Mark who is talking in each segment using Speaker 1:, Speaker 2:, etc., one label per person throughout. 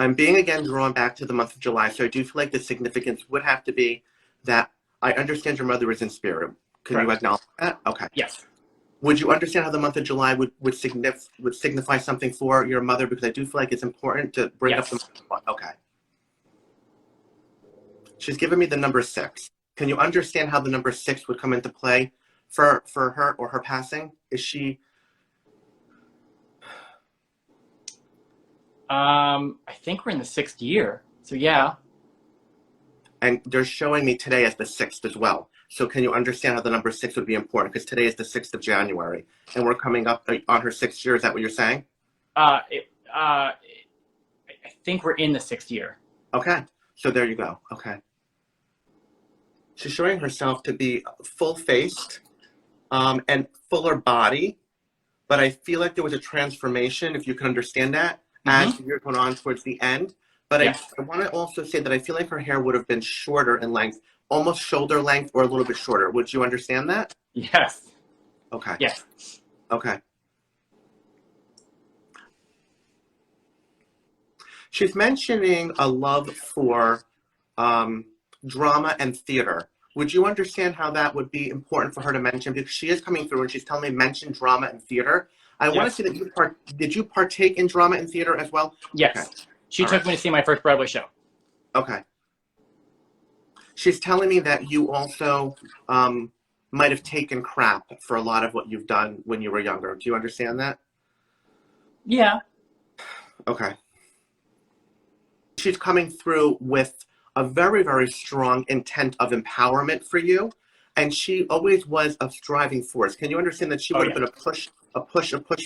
Speaker 1: I'm being again drawn back to the month of July, so I do feel like the significance would have to be that I understand your mother is in spirit. Can you
Speaker 2: Correct.
Speaker 1: acknowledge that? Okay.
Speaker 2: Yes.
Speaker 1: Would you understand how the month of July would signify something for your mother? Because I do feel like it's important to bring up the
Speaker 2: Yes.
Speaker 1: okay. She's given me the number 6. Can you understand how the number 6 would come into play for her or her passing? Is she?
Speaker 2: I think we're in the 6th year. So yeah.
Speaker 1: And they're showing me today as the 6th as well. So can you understand how the number 6 would be important? Because today is the 6th of January, and we're coming up on her 6th year. Is that what you're saying?
Speaker 2: I think we're in the 6th year.
Speaker 1: Okay. So there you go. Okay. She's showing herself to be full-faced and fuller body, but I feel like there was a transformation, if you can understand that, as the year went on towards the end. But
Speaker 2: Yes.
Speaker 1: I want to also say that I feel like her hair would have been shorter in length, almost shoulder length or a little bit shorter. Would you understand that?
Speaker 2: Yes.
Speaker 1: Okay.
Speaker 2: Yes.
Speaker 1: Okay. She's mentioning a love for drama and theater. Would you understand how that would be important for her to mention? Because she is coming through and she's telling me mention drama and theater. I want to say that did you partake in drama and theater as well?
Speaker 2: Yes.
Speaker 1: Okay.
Speaker 2: She took me to see my first Broadway show.
Speaker 1: Okay. She's telling me that you also might have taken crap for a lot of what you've done when you were younger. Do you understand that?
Speaker 2: Yeah.
Speaker 1: Okay. She's coming through with a very, very strong intent of empowerment for you. And she always was a driving force. Can you understand that she would have been a push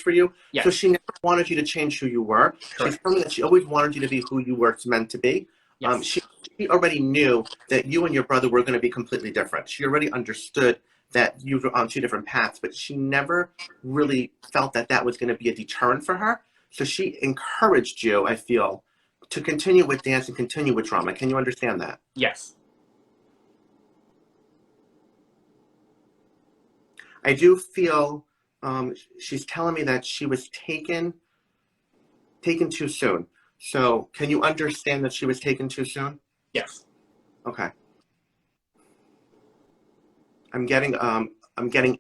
Speaker 1: for you?
Speaker 2: Yes.
Speaker 1: So she never wanted you to change who you were.
Speaker 2: Correct.
Speaker 1: She's telling me that she always wanted you to be who you were meant to be.
Speaker 2: Yes.
Speaker 1: She already knew that you and your brother were going to be completely different. She already understood that you were on 2 different paths, but she never really felt that that was going to be a deterrent for her. So she encouraged you, I feel, to continue with dance and continue with drama. Can you understand that?
Speaker 2: Yes.
Speaker 1: I do feel she's telling me that she was taken too soon. So can you understand that she was taken too soon?
Speaker 2: Yes.
Speaker 1: Okay. I'm getting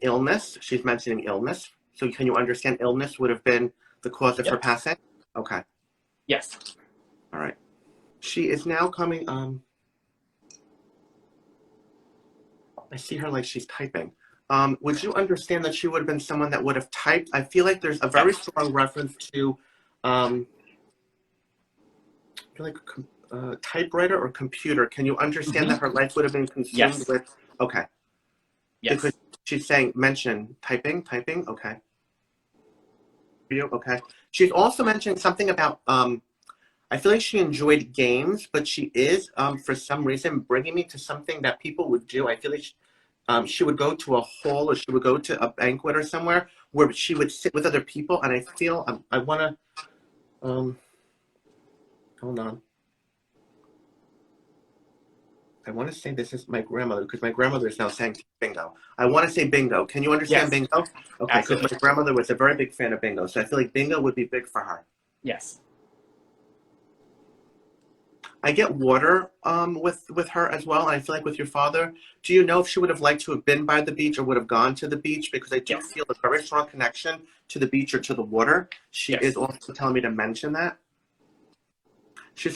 Speaker 1: illness. She's mentioning illness. So can you understand illness would have been the cause of her passing? Okay.
Speaker 2: Yes.
Speaker 1: All right. She is now coming. I see her like she's typing. Would you understand that she would have been someone that would have typed? I feel like there's a very strong reference to, I feel like typewriter or computer. Can you understand that her life would have been consumed with? Okay.
Speaker 2: Yes.
Speaker 1: Because she's saying mention typing. Okay. Okay. She's also mentioned something about. I feel like she enjoyed games, but she is, for some reason, bringing me to something that people would do. I feel like she would go to a hall or she would go to a banquet or somewhere where she would sit with other people. And I feel I want to, hold on. I want to say this is my grandmother because my grandmother is now saying bingo. I want to say bingo. Can you understand bingo? Okay, because my grandmother was a very big fan of bingo. So I feel like bingo would be big for her.
Speaker 2: Yes.
Speaker 1: I get water with her as well. And I feel like with your father, do you know if she would have liked to have been by the beach or would have gone to the beach? Because I do feel a very strong connection to the beach or to the water. She is also telling me to mention that. She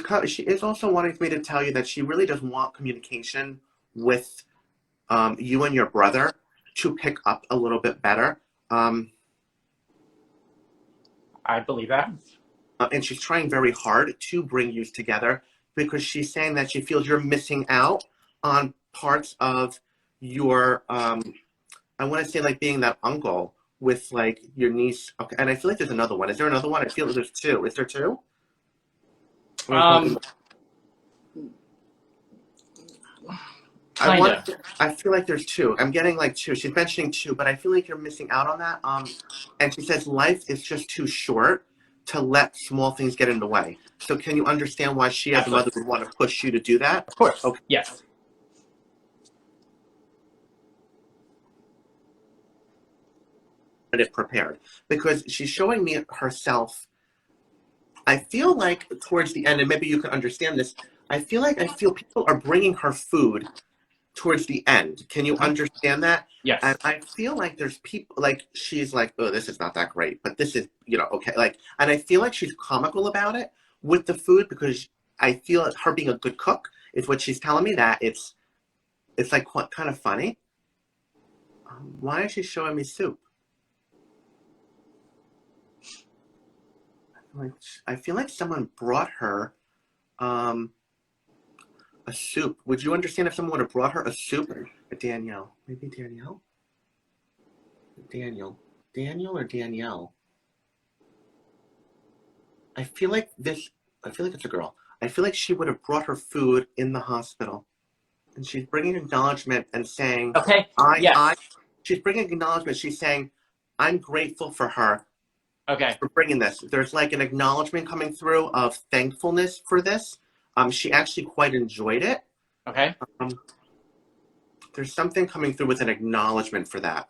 Speaker 1: is also wanting me to tell you that she really does want communication with you and your brother to pick up a little bit better.
Speaker 2: I believe that.
Speaker 1: And she's trying very hard to bring you together because she's saying that she feels you're missing out on parts of your, I want to say like being that uncle with like your niece. Okay, and I feel like there's another one. Is there another one? I feel like there's 2. Is there 2? I feel like there's 2. I'm getting like 2. She's mentioning 2, but I feel like you're missing out on that. And she says life is just too short to let small things get in the way. So can you understand why she as a mother would want to push you to do that?
Speaker 2: Of course.
Speaker 1: Okay.
Speaker 2: Yes.
Speaker 1: It prepared because she's showing me herself. I feel like towards the end, and maybe you can understand this, I feel people are bringing her food towards the end. Can you understand that? And
Speaker 2: Yes.
Speaker 1: I feel like there's people like she's like, oh, this is not that great, but this is, okay. Like, and I feel like she's comical about it with the food because I feel like her being a good cook is what she's telling me that it's like kind of funny. Why is she showing me soup? Like, I feel like someone brought her a soup. Would you understand if someone would have brought her a soup? Danielle. Maybe Danielle? Daniel or Danielle? I feel like it's a girl. I feel like she would have brought her food in the hospital. And she's bringing acknowledgement and saying,
Speaker 2: Okay. Yes.
Speaker 1: she's bringing acknowledgement. She's saying, I'm grateful for her.
Speaker 2: Okay.
Speaker 1: For bringing this. There's like an acknowledgement coming through of thankfulness for this. She actually quite enjoyed it.
Speaker 2: Okay.
Speaker 1: There's something coming through with an acknowledgement for that.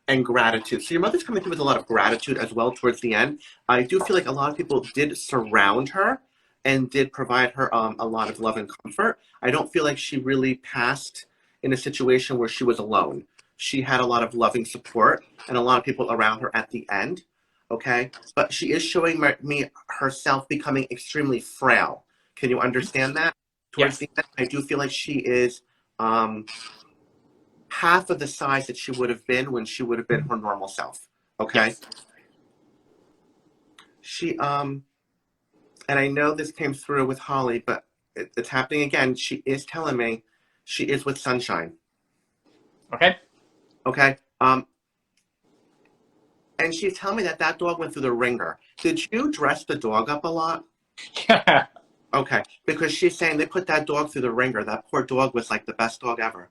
Speaker 1: And gratitude. So your mother's coming through with a lot of gratitude as well towards the end. I do feel like a lot of people did surround her and did provide her a lot of love and comfort. I don't feel like she really passed in a situation where she was alone. She had a lot of loving support and a lot of people around her at the end. Okay, but she is showing me herself becoming extremely frail. Can you understand that? Towards the end, I do feel like she is half of the size that she would have been when she would have been her normal self. Okay.
Speaker 2: Yes.
Speaker 1: She and I know this came through with Holly, but it's happening again. She is telling me she is with Sunshine.
Speaker 2: Okay.
Speaker 1: Okay. And she's telling me that dog went through the ringer. Did you dress the dog up a lot?
Speaker 2: Yeah.
Speaker 1: Okay, because she's saying they put that dog through the ringer. That poor dog was like the best dog ever.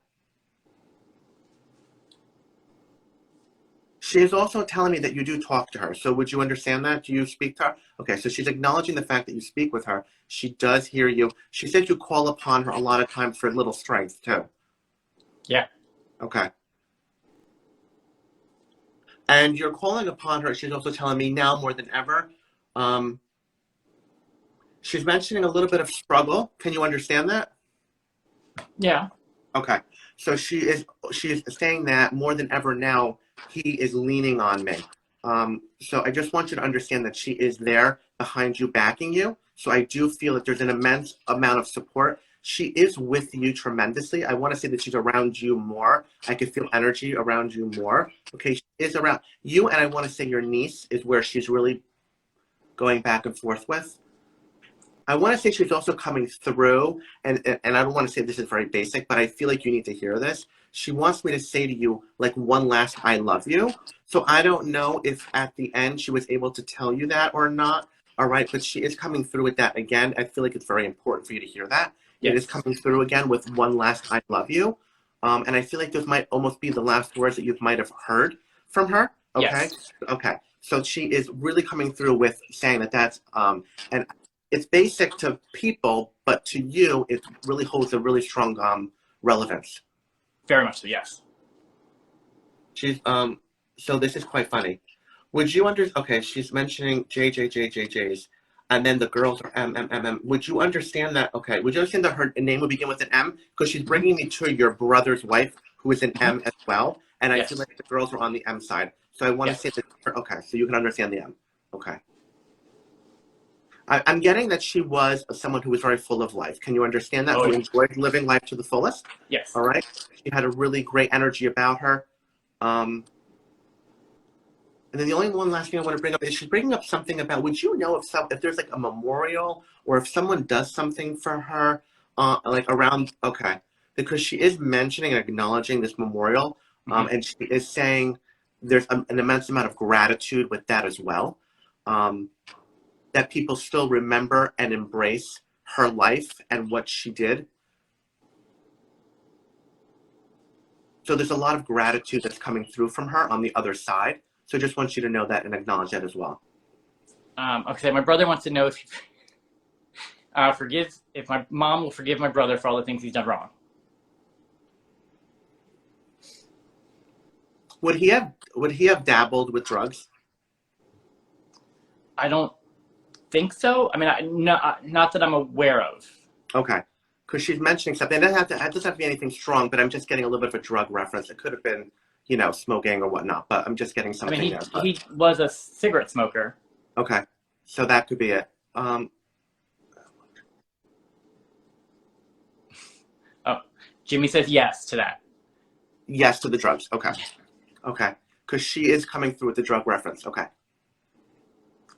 Speaker 1: She is also telling me that you do talk to her. So would you understand that? Do you speak to her? Okay, so she's acknowledging the fact that you speak with her. She does hear you. She said you call upon her a lot of times for little strength too.
Speaker 2: Yeah.
Speaker 1: Okay. And you're calling upon her. She's also telling me now more than ever. She's mentioning a little bit of struggle. Can you understand that?
Speaker 2: Yeah.
Speaker 1: Okay. So she is saying that more than ever now, he is leaning on me. So I just want you to understand that she is there behind you, backing you. So I do feel that there's an immense amount of support. She is with you tremendously. I want to say that she's around you more. I could feel energy around you more. Okay, she is around you, and I want to say your niece is where she's really going back and forth with. I want to say she's also coming through, and I don't want to say this is very basic, but I feel like you need to hear this. She wants me to say to you, like, one last I love you. So I don't know if at the end she was able to tell you that or not. All right, but she is coming through with that again. I feel like it's very important for you to hear that.
Speaker 2: Yes.
Speaker 1: It is coming through again with one last I love you. And I feel like those might almost be the last words that you might have heard from her. Okay?
Speaker 2: Yes.
Speaker 1: Okay. So she is really coming through with saying that's, and it's basic to people, but to you, it really holds a really strong relevance.
Speaker 2: Very much so. Yes.
Speaker 1: She's so this is quite funny. Would you okay, she's mentioning JJJJJs, and then the girls are M. Would you understand that? Okay, would you understand that her name would begin with an M? Because she's bringing me to your brother's wife, who is an M as well, and I feel like the girls are on the M side. So I want to say that. Okay, so you can understand the M. Okay. I'm getting that she was someone who was very full of life. Can you understand that? Who enjoyed living life to the fullest?
Speaker 2: Yes.
Speaker 1: All right. She had a really great energy about her. And then the only one last thing I want to bring up is she's bringing up something about, would you know if there's like a memorial or if someone does something for her, like around, okay, because she is mentioning and acknowledging this memorial, and she is saying there's an immense amount of gratitude with that as well. That people still remember and embrace her life and what she did. So there's a lot of gratitude that's coming through from her on the other side. So I just want you to know that and acknowledge that as well.
Speaker 2: Okay, my brother wants to know if if my mom will forgive my brother for all the things he's done wrong.
Speaker 1: Would he have dabbled with drugs?
Speaker 2: I don't think so. I mean, not that I'm aware of.
Speaker 1: Okay. Because she's mentioning something. It doesn't have to be anything strong, but I'm just getting a little bit of a drug reference. It could have been, you know, smoking or whatnot, but I'm just getting
Speaker 2: I
Speaker 1: something
Speaker 2: mean,
Speaker 1: there.
Speaker 2: he was a cigarette smoker.
Speaker 1: Okay. So that could be it.
Speaker 2: Oh, Jimmy says yes to that.
Speaker 1: Yes to the drugs. Okay. Okay. Because she is coming through with the drug reference. Okay.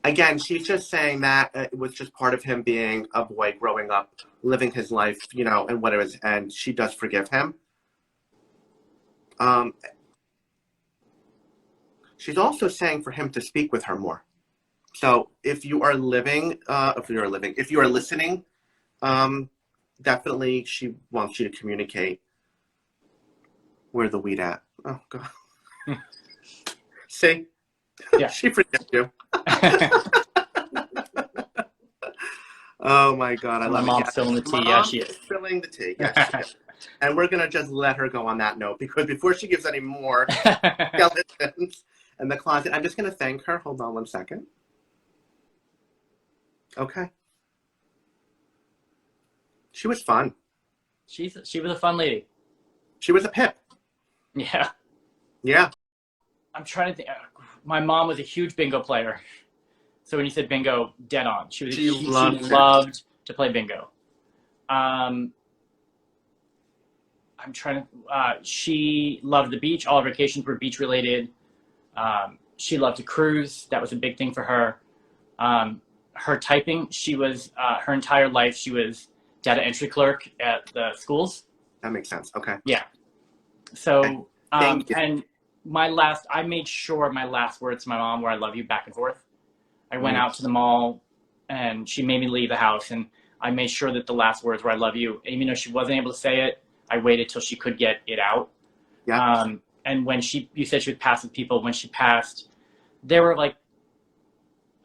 Speaker 1: Again, she's just saying that it was just part of him being a boy growing up, living his life, you know, and what it was, and she does forgive him. She's also saying for him to speak with her more. So if you are listening, definitely she wants you to communicate. Where's the weed at? Oh, God. See?
Speaker 2: Yeah.
Speaker 1: She forgives you. Oh, my God. I
Speaker 2: My
Speaker 1: love it.
Speaker 2: mom's
Speaker 1: Yeah.
Speaker 2: spilling the tea.
Speaker 1: Mom
Speaker 2: Yeah, she is.
Speaker 1: spilling the tea. Yes, she is. And we're going to just let her go on that note because before she gives any more skeletons in the closet, I'm just going to thank her. Hold on one second. Okay. She was fun.
Speaker 2: She was a fun lady.
Speaker 1: She was a pip.
Speaker 2: Yeah.
Speaker 1: Yeah.
Speaker 2: I'm trying to think. My mom was a huge bingo player. So when you said bingo, dead on. She loved to play bingo. I'm trying to. She loved the beach. All her vacations were beach related. She loved to cruise. That was a big thing for her. Her typing. She was her entire life. She was data entry clerk at the schools.
Speaker 1: That makes sense. Okay.
Speaker 2: Yeah. So
Speaker 1: Thank you.
Speaker 2: and I made sure my last words to my mom were "I love you" back and forth. I went out to the mall, and she made me leave the house, and I made sure that the last words were "I love you." And even though she wasn't able to say it, I waited till she could get it out.
Speaker 1: Yeah.
Speaker 2: And when you said she would pass with people, when she passed, there were like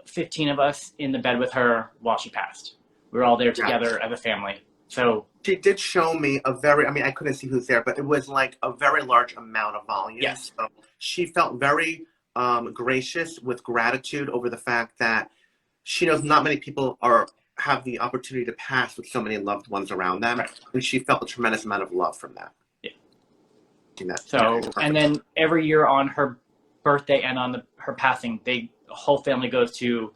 Speaker 2: 15 of us in the bed with her while she passed. We were all there together as a family. So
Speaker 1: she did show me I couldn't see who's there, but it was like a very large amount of volume.
Speaker 2: Yes.
Speaker 1: So she felt very gracious with gratitude over the fact that she knows not many people have the opportunity to pass with so many loved ones around them. Right. And she felt a tremendous amount of love from that.
Speaker 2: Yeah. So, and then every year on her birthday and on her passing, the whole family goes to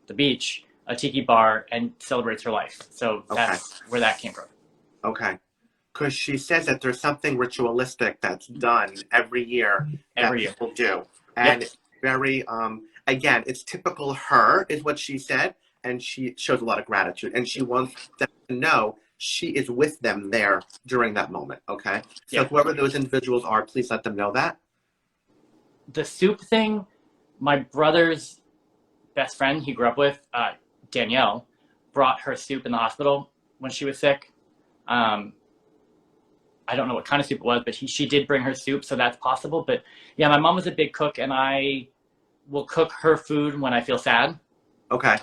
Speaker 2: the beach, a tiki bar, and celebrates her life. So that's where that came from.
Speaker 1: Okay. Because she says that there's something ritualistic that's done every year people do. And it's very, again, it's typical her, is what she said. And she shows a lot of gratitude. And she wants them to know she is with them there during that moment. Okay. So whoever those individuals are, please let them know that.
Speaker 2: The soup thing, my brother's best friend he grew up with, Danielle, brought her soup in the hospital when she was sick. I don't know what kind of soup it was, but she did bring her soup, so that's possible. But yeah, my mom was a big cook, and I will cook her food when I feel sad.
Speaker 1: Okay.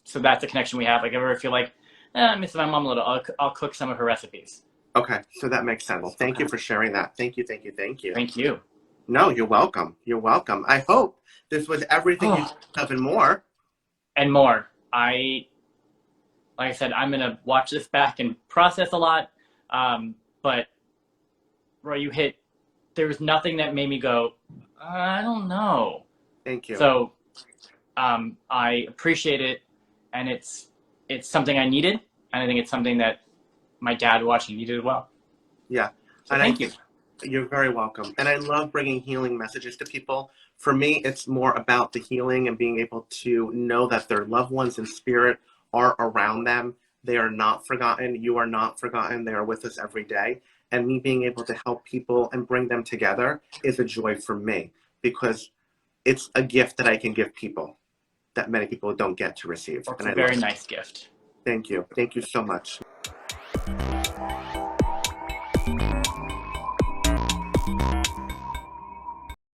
Speaker 2: So that's a connection we have. Like, if I ever feel like, I miss my mom a little, I'll cook some of her recipes.
Speaker 1: Okay, so that makes sense. Well, thank you for sharing that. Thank you, thank you, thank you.
Speaker 2: Thank you.
Speaker 1: No, you're welcome. You're welcome. I hope this was everything you have and more.
Speaker 2: And more. Like I said, I'm going to watch this back and process a lot. But Roy, there's nothing that made me go, I don't know.
Speaker 1: Thank you.
Speaker 2: So I appreciate it. And it's something I needed. And I think it's something that my dad watching needed as well.
Speaker 1: Yeah.
Speaker 2: So thank you.
Speaker 1: You're very welcome. And I love bringing healing messages to people. For me, it's more about the healing and being able to know that their loved ones in spirit are around them. They are not forgotten. You are not forgotten. They are with us every day. And me being able to help people and bring them together is a joy for me because it's a gift that I can give people that many people don't get to receive.
Speaker 2: It's a very nice gift.
Speaker 1: Thank you. Thank you so much.